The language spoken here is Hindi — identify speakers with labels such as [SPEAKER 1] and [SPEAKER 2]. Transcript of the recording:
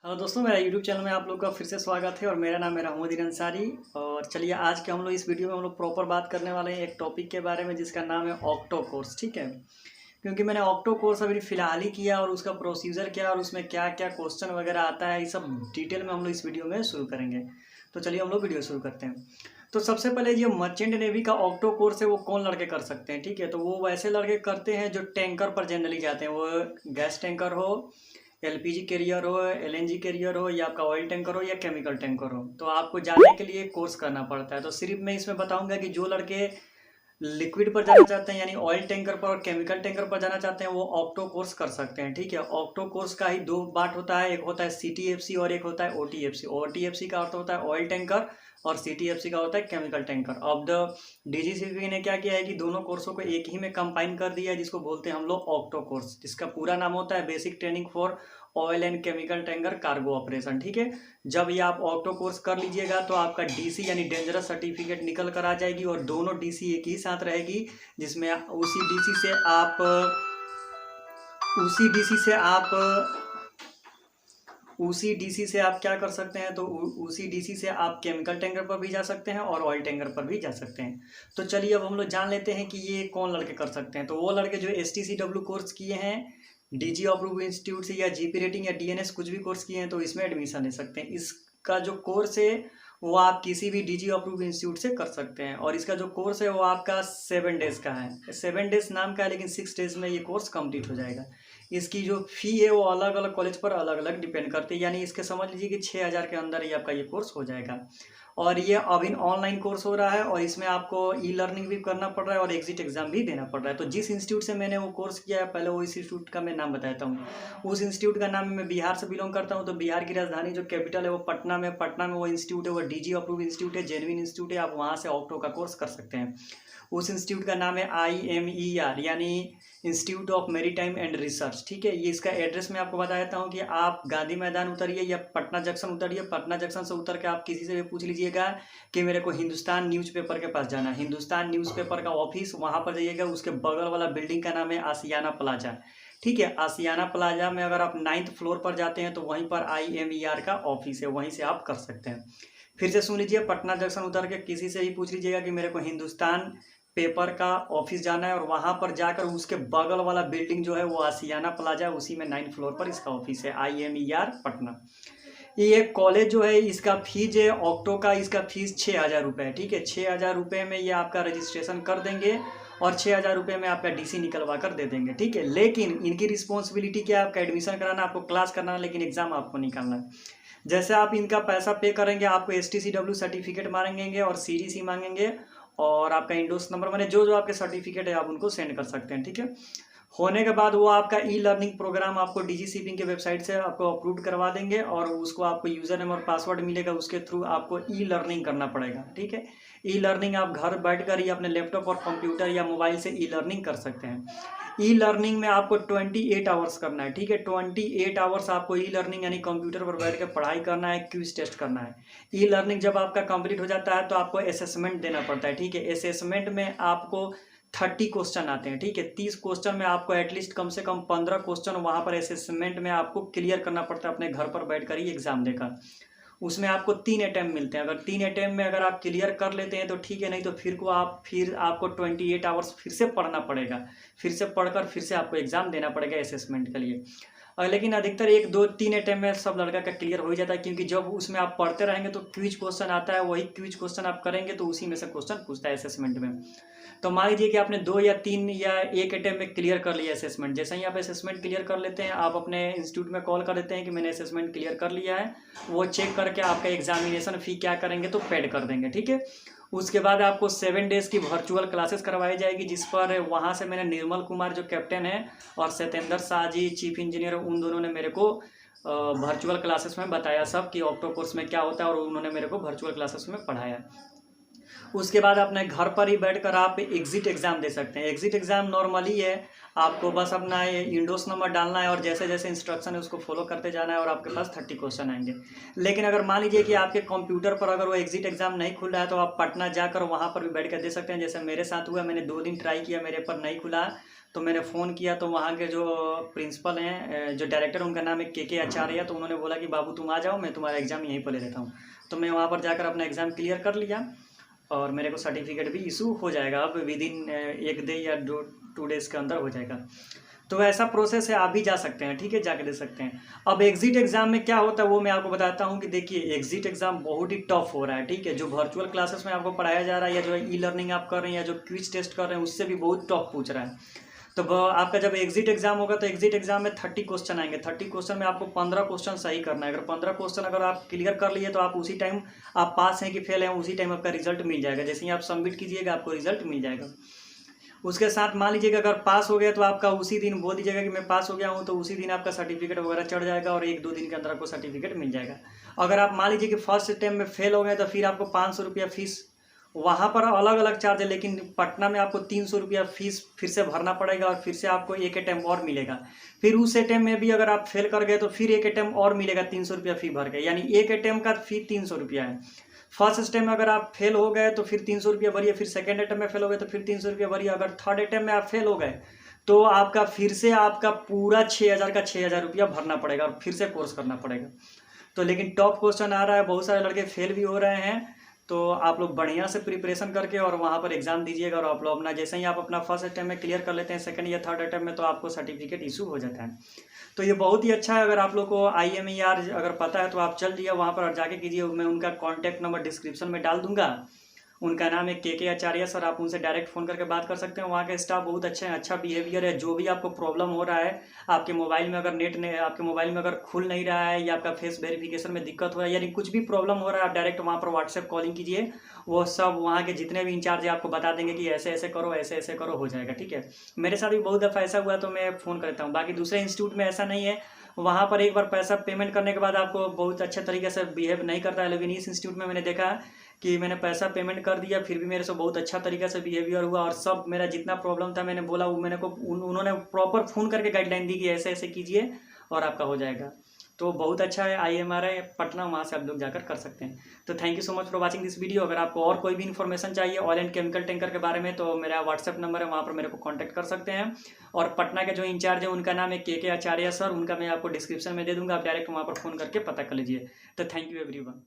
[SPEAKER 1] हेलो दोस्तों, मेरा यूट्यूब चैनल में आप लोग का फिर से स्वागत है और मेरा नाम है रहमतुद्दीन अंसारी। और चलिए आज के हम लोग इस वीडियो में हम लोग प्रॉपर बात करने वाले हैं एक टॉपिक के बारे में जिसका नाम है ऑक्टो कोर्स। ठीक है, क्योंकि मैंने ऑक्टो कोर्स अभी फ़िलहाल ही किया और उसका प्रोसीजर क्या और उसमें क्या क्या क्वेश्चन वगैरह आता है, ये सब डिटेल में हम लोग इस वीडियो में शुरू करेंगे। तो चलिए हम लोग वीडियो शुरू करते हैं। तो सबसे पहले जो मर्चेंट नेवी का ऑक्टो कोर्स है वो कौन लड़के कर सकते हैं। ठीक है, तो वो वैसे लड़के करते हैं जो टैंकर पर जनरली जाते हैं, वो गैस टैंकर हो, एलपीजी कैरियर हो, एलएनजी कैरियर हो, या आपका ऑयल टैंकर हो या केमिकल टैंकर हो, तो आपको जाने के लिए कोर्स करना पड़ता है। तो सिर्फ मैं इसमें बताऊंगा कि जो लड़के लिक्विड पर जाना चाहते हैं यानी ऑयल टैंकर पर और केमिकल टैंकर पर जाना चाहते हैं वो ऑक्टो कोर्स कर सकते हैं। ठीक है, ऑक्टो कोर्स का ही दो पार्ट होता है, एक होता है सीटीएफसी और एक होता है ओटीएफसी। ओटीएफसी का अर्थ होता है ऑयल टैंकर और सीटीएफसी का होता है केमिकल टैंकर। अब द डीजीसीपी ने क्या किया है कि दोनों कोर्सों को एक ही में कंबाइन कर दिया है, जिसको बोलते हैं हम लोग ऑक्टो कोर्स, जिसका पूरा नाम होता है basic training for oil and chemical tanker cargo operation. ठीक है, जब ये आप ऑक्टो कोर्स कर लीजिएगा तो आपका डीसी यानी डेंजरस सर्टिफिकेट निकल कर आ जाएगी और दोनों डीसी एक ही साथ रहेगी, जिसमें उसी डीसी से आप क्या कर सकते हैं, तो उसी डीसी से आप केमिकल टैंकर पर भी जा सकते हैं और ऑयल टैंकर पर भी जा सकते हैं। तो चलिए अब हम लोग जान लेते हैं कि ये कौन लड़के कर सकते हैं। तो वो लड़के जो STCW कोर्स किए हैं डीजी अप्रूव इंस्टीट्यूट से, या जीपी रेटिंग या डीएनएस कुछ भी कोर्स किए हैं, तो इसमें एडमिशन ले सकते हैं। इसका जो कोर्स है वो आप किसी भी डीजी अप्रूव इंस्टीट्यूट से कर सकते हैं और इसका जो कोर्स है वो आपका 7 डेज का है। 7 डेज नाम का है, लेकिन 6 डेज में ये कोर्स कंप्लीट हो जाएगा। इसकी जो फ़ी है वो अलग अलग कॉलेज पर अलग अलग डिपेंड करती है, यानी इसके समझ लीजिए कि 6,000 के अंदर ही आपका ये कोर्स हो जाएगा। और ये अभी ऑनलाइन कोर्स हो रहा है और इसमें आपको ई लर्निंग भी करना पड़ रहा है और एग्जिट एग्जाम भी देना पड़ रहा है। तो जिस इंस्टीट्यूट से मैंने वो कोर्स किया है, पहले वो इंस्टीट्यूट का मैं नाम बताता हूँ। उस इंस्टीट्यूट का नाम, मैं बिहार से बिलोंग करता हूँ, तो बिहार की राजधानी जो कैपिटल है वो पटना में वो इंस्टीट्यूट है, वो डीजी अप्रूव इंस्टीट्यूट है, जेन्युइन इंस्टीट्यूट है। आप वहाँ से ऑक्टो का कोर्स कर सकते हैं। उस इंस्टीट्यूट का नाम है IMER यानी institute of maritime and research. ठीक है, ये इसका एड्रेस मैं आपको बता देता हूँ कि आप गांधी मैदान उतरिए या पटना जंक्शन उतरिए। पटना जंक्शन से उतर के आप किसी से भी पूछ लीजिएगा कि मेरे को हिंदुस्तान न्यूज़पेपर के पास जाना है। हिंदुस्तान न्यूज़पेपर का ऑफिस वहाँ पर जाइएगा, उसके बगल वाला बिल्डिंग का नाम है आसियाना प्लाजा। ठीक है, आसियाना प्लाजा में अगर आप 9th फ्लोर पर जाते हैं तो वहीं पर IMER का ऑफिस है, वहीं से आप कर सकते हैं। फिर से सुन लीजिए, पटना जंक्शन उतर के किसी से ही पूछ लीजिएगा कि मेरे को हिंदुस्तान पेपर का ऑफिस जाना है और वहाँ पर जाकर उसके बगल वाला बिल्डिंग जो है वो आसियाना प्लाजा, उसी में 9th फ्लोर पर इसका ऑफिस है, IMER पटना। ये कॉलेज जो है इसका फीस है ऑक्टो का, इसका फीस 6,000 रुपये है। ठीक है, 6,000 रुपये में ये आपका रजिस्ट्रेशन कर देंगे और 6,000 रुपये में आपका डीसी निकलवा कर दे देंगे। ठीक है, लेकिन इनकी रिस्पॉन्सिबिलिटी क्या है, आपका एडमिशन कराना, आपको क्लास कराना, लेकिन एग्जाम आपको निकालना है। जैसे आप इनका पैसा पे करेंगे आपको STCW सर्टिफिकेट मांगेंगे और CDC मांगेंगे और आपका इंडोस नंबर, मैंने जो जो आपके सर्टिफिकेट है आप उनको सेंड कर सकते हैं। ठीक है, होने के बाद वो आपका ई लर्निंग प्रोग्राम आपको डीजीसीपी के वेबसाइट से आपको अप्रूव करवा देंगे और उसको आपको यूज़र नेम और पासवर्ड मिलेगा, उसके थ्रू आपको ई लर्निंग करना पड़ेगा। ठीक है, ई लर्निंग आप घर बैठकर ही अपने लैपटॉप और कंप्यूटर या मोबाइल से ई लर्निंग कर सकते हैं। ई लर्निंग में आपको 28 आवर्स करना है। ठीक है, 28 आवर्स आपको ई लर्निंग यानी कंप्यूटर पर बैठ कर पढ़ाई करना है, क्विज टेस्ट करना है। ई लर्निंग जब आपका कंप्लीट हो जाता है तो आपको असेसमेंट देना पड़ता है। ठीक है, असेसमेंट में आपको 30 क्वेश्चन आते हैं। ठीक है, 30 क्वेश्चन में आपको एटलीस्ट कम से कम 15 क्वेश्चन वहाँ पर असेसमेंट में आपको क्लियर करना पड़ता है अपने घर पर बैठकर ही एग्जाम देकर। उसमें आपको 3 अटैम्प्ट मिलते हैं। अगर 3 अटैम्प्ट में अगर आप क्लियर कर लेते हैं तो ठीक है, नहीं तो फिर आपको 28 आवर्स फिर से पढ़ना पड़ेगा, फिर से पढ़कर फिर से आपको एग्जाम देना पड़ेगा असेसमेंट के लिए। लेकिन अधिकतर 1 2 3 अटैम्प्ट में सब लड़का का क्लियर हो ही जाता है, क्योंकि जब उसमें आप पढ़ते रहेंगे तो क्विज क्वेश्चन आता है, वही क्विज क्वेश्चन आप करेंगे तो उसी में से क्वेश्चन पूछता है असेसमेंट में। तो मान लीजिए कि आपने 2 या 3 या 1 अटैम्प्ट में क्लियर कर लिया असेसमेंट। जैसे ही आप असेसमेंट क्लियर कर लेते हैं, आप अपने इंस्टीट्यूट में कॉल कर देते हैं कि मैंने असेसमेंट क्लियर कर लिया है, वो चेक करके आपका एग्जामिनेशन फ़ी क्या करेंगे तो पेड कर देंगे। ठीक है, उसके बाद आपको 7 डेज़ की वर्चुअल क्लासेस करवाई जाएगी, जिस पर वहाँ से मैंने निर्मल कुमार जो कैप्टन है और सत्येंद्र शाह जी चीफ इंजीनियर, उन दोनों ने मेरे को वर्चुअल क्लासेस में बताया सब कि ऑक्टो कोर्स में क्या होता है और उन्होंने मेरे को वर्चुअल क्लासेस में पढ़ाया। उसके बाद अपने घर पर ही बैठकर आप एग्जिट एग्ज़ाम दे सकते हैं। एग्जिट एग्ज़ाम नॉर्मली है, आपको बस अपना इंडोस नंबर डालना है और जैसे जैसे इंस्ट्रक्शन है उसको फॉलो करते जाना है और आपके पास 30 क्वेश्चन आएंगे। लेकिन अगर मान लीजिए कि आपके कंप्यूटर पर अगर वो एग्जिट एग्ज़ाम नहीं खुल रहा है तो आप पटना जाकर वहाँ पर भी बैठ कर दे सकते हैं। जैसे मेरे साथ हुआ, मैंने 2 दिन ट्राई किया, मेरे पर नहीं खुला, तो मैंने फ़ोन किया तो वहाँ के जो प्रिंसिपल हैं, जो डायरेक्टर, उनका नाम है के आचार्य। तो उन्होंने बोला कि बाबू तुम आ जाओ, मैं तुम्हारा एग्ज़ाम यहीं पर ले लेता हूँ। तो मैं वहाँ पर जाकर अपना एग्ज़ाम क्लियर कर लिया और मेरे को सर्टिफिकेट भी इशू हो जाएगा अब विदिन 1 डे या 2 डेज़ के अंदर हो जाएगा। तो ऐसा प्रोसेस है, आप भी जा सकते हैं, ठीक है, जाके दे सकते हैं। अब एग्जिट एग्जाम में क्या होता है वो मैं आपको बताता हूँ कि देखिए एग्जिट एग्जाम बहुत ही टफ हो रहा है, ठीक है। जो वर्चुअल क्लासेस में आपको पढ़ाया जा रहा है या जो ई लर्निंग आप कर रहे हैं या जो क्विज टेस्ट कर रहे हैं उससे भी बहुत टफ पूछ रहा है। तो आपका जब एग्जिट एग्जाम होगा तो एग्जिट एग्जाम में 30 क्वेश्चन आएंगे। 30 क्वेश्चन में आपको 15 क्वेश्चन सही करना है। अगर 15 क्वेश्चन अगर आप क्लियर कर लिए तो आप उसी टाइम आप पास हैं कि फेल हैं उसी टाइम आपका रिजल्ट मिल जाएगा। जैसे ही आप सबमिट कीजिएगा आपको रिजल्ट मिल जाएगा। उसके साथ मान लीजिएगा अगर पास हो गया तो आपका उसी दिन बोल दीजिएगा कि मैं पास हो गया हूँ, तो उसी दिन आपका सर्टिफिकेट वगैरह चढ़ जाएगा और 1-2 दिन के अंदर आपको सर्टिफिकेट मिल जाएगा। अगर आप मान लीजिए कि फर्स्ट अटेम्प्ट में फेल हो गए तो फिर आपको 500 रुपया फीस, वहाँ पर अलग अलग चार्ज है, लेकिन पटना में आपको 300 रुपया फीस फिर से भरना पड़ेगा और फिर से आपको एक अटेम्प्ट और मिलेगा। फिर उस अटेम्प्ट में भी अगर आप फेल कर गए तो फिर एक अटेम्प्ट और मिलेगा 300 रुपया फी भर के, यानी एक अटेम्प्ट का फी 300 रुपया है। फर्स्ट अटेम्प्ट में अगर आप फेल हो गए तो फिर 300 रुपया भरिए, फिर सेकंड अटेम्प्ट में फेल हो गए तो फिर 300 रुपया भरिए। अगर थर्ड अटेम्प्ट में आप फेल हो गए तो आपका फिर से आपका पूरा 6000 का 6000 रुपया भरना पड़ेगा और फिर से कोर्स करना पड़ेगा। तो लेकिन टॉप क्वेश्चन आ रहा है, बहुत सारे लड़के फेल भी हो रहे हैं। तो आप लोग बढ़िया से प्रिपरेशन करके और वहाँ पर एग्जाम दीजिएगा और आप लोग अपना जैसे ही आप अपना फर्स्ट अटेम्प्ट में क्लियर कर लेते हैं सेकंड या थर्ड अटेम्प्ट में तो आपको सर्टिफिकेट इशू हो जाता है। तो ये बहुत ही अच्छा है। अगर आप लोग को IMER अगर पता है तो आप चल जाइए वहाँ पर और जाके कीजिए। मैं उनका कॉन्टैक्ट नंबर डिस्क्रिप्शन में डाल दूंगा। उनका नाम है के आचार्य सर, आप उनसे डायरेक्ट फ़ोन करके बात कर सकते हैं। वहाँ के स्टाफ बहुत अच्छे हैं, अच्छा बिहेवियर है। जो भी आपको प्रॉब्लम हो रहा है, आपके मोबाइल में अगर नेट नहीं, आपके मोबाइल में अगर खुल नहीं रहा है या आपका फेस वेरिफिकेशन में दिक्कत हो रहा है, यानी कुछ भी प्रॉब्लम हो रहा है, आप डायरेक्ट वहाँ पर व्हाट्सएप कॉलिंग कीजिए। वो सब वहाँ के जितने भी इंचार्ज है आपको बता देंगे कि ऐसे ऐसे करो, ऐसे ऐसे करो, हो जाएगा, ठीक है। मेरे साथ भी बहुत दफ़ा ऐसा हुआ तो मैं फ़ोन करता हूँ। बाकी दूसरे इंस्टीट्यूट में ऐसा नहीं है, वहाँ पर एक बार पैसा पेमेंट करने के बाद आपको बहुत अच्छे तरीके से बिहेव नहीं करता है। लेकिन इस इंस्टीट्यूट में मैंने देखा कि मैंने पैसा पेमेंट कर दिया फिर भी मेरे से बहुत अच्छा तरीके से बिहेवियर हुआ और सब मेरा जितना प्रॉब्लम था मैंने बोला वो मैंने को उन्होंने प्रॉपर फ़ोन करके गाइडलाइन दी कि ऐसे ऐसे कीजिए और आपका हो जाएगा। तो बहुत अच्छा है IMR पटना, वहाँ से आप लोग जाकर कर सकते हैं। तो thank you so much for watching this video. अगर आपको और कोई भी इन्फॉर्मेशन चाहिए ऑयल एंड केमिकल टैंकर के बारे में तो मेरा व्हाट्सएप नंबर है, वहाँ पर मेरे को कॉन्टैक्ट कर सकते हैं। और पटना के जो इंचार्ज है उनका नाम है के आचार्य सर, उनका मैं आपको डिस्क्रिप्शन में दे दूँगा, आप डायरेक्ट वहाँ पर फ़ोन करके पता कर लीजिए। तो थैंक यू एवरीवन।